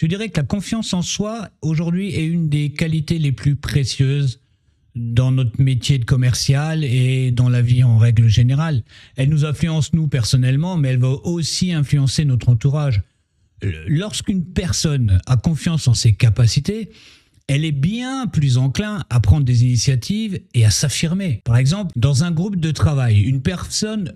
Je dirais que la confiance en soi, aujourd'hui, est une des qualités les plus précieuses dans notre métier de commercial et dans la vie en règle générale. Elle nous influence, nous, personnellement, mais elle va aussi influencer notre entourage. Lorsqu'une personne a confiance en ses capacités, elle est bien plus enclin à prendre des initiatives et à s'affirmer. Par exemple, dans un groupe de travail, une personne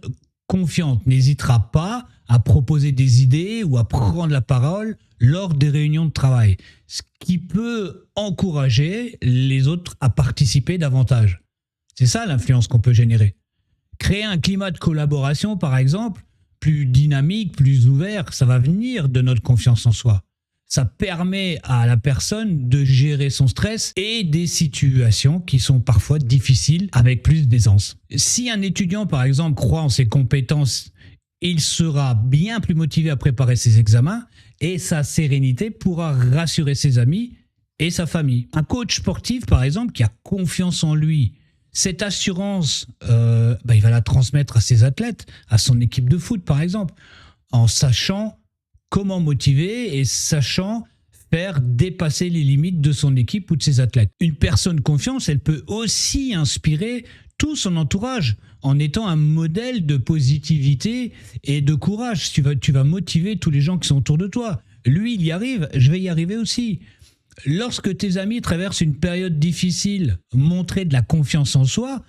confiante n'hésitera pas à proposer des idées ou à prendre la parole lors des réunions de travail, ce qui peut encourager les autres à participer davantage. C'est ça l'influence qu'on peut générer. Créer un climat de collaboration, par exemple, plus dynamique, plus ouvert, ça va venir de notre confiance en soi. Ça permet à la personne de gérer son stress et des situations qui sont parfois difficiles avec plus d'aisance. Si un étudiant, par exemple, croit en ses compétences, il sera bien plus motivé à préparer ses examens et sa sérénité pourra rassurer ses amis et sa famille. Un coach sportif, par exemple, qui a confiance en lui, cette assurance, il va la transmettre à ses athlètes, à son équipe de foot, par exemple, en sachant comment motiver et sachant faire dépasser les limites de son équipe ou de ses athlètes. Une personne confiante, elle peut aussi inspirer tout son entourage en étant un modèle de positivité et de courage. Tu vas motiver tous les gens qui sont autour de toi. Lui, il y arrive, je vais y arriver aussi. Lorsque tes amis traversent une période difficile, montrer de la confiance en soi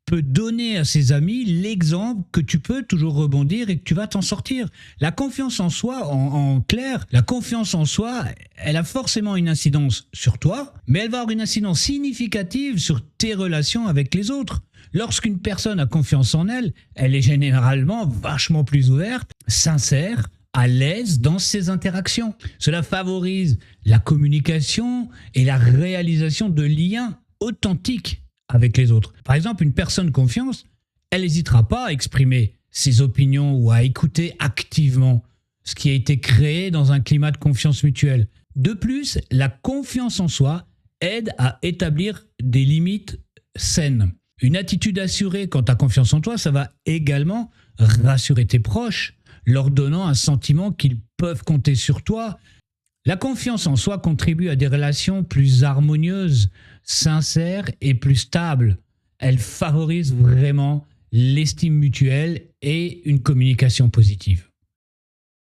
peut donner à ses amis l'exemple que tu peux toujours rebondir et que tu vas t'en sortir. La confiance en soi, en clair, la confiance en soi, elle a forcément une incidence sur toi, mais elle va avoir une incidence significative sur tes relations avec les autres. Lorsqu'une personne a confiance en elle, elle est généralement vachement plus ouverte, sincère, à l'aise dans ses interactions. Cela favorise la communication et la réalisation de liens authentiques avec les autres. Par exemple, une personne confiance, elle n'hésitera pas à exprimer ses opinions ou à écouter activement ce qui a été créé dans un climat de confiance mutuelle. De plus, la confiance en soi aide à établir des limites saines. Une attitude assurée quand tu as confiance en toi, ça va également rassurer tes proches, leur donnant un sentiment qu'ils peuvent compter sur toi. La confiance en soi contribue à des relations plus harmonieuses, sincères et plus stables. Elle favorise vraiment l'estime mutuelle et une communication positive.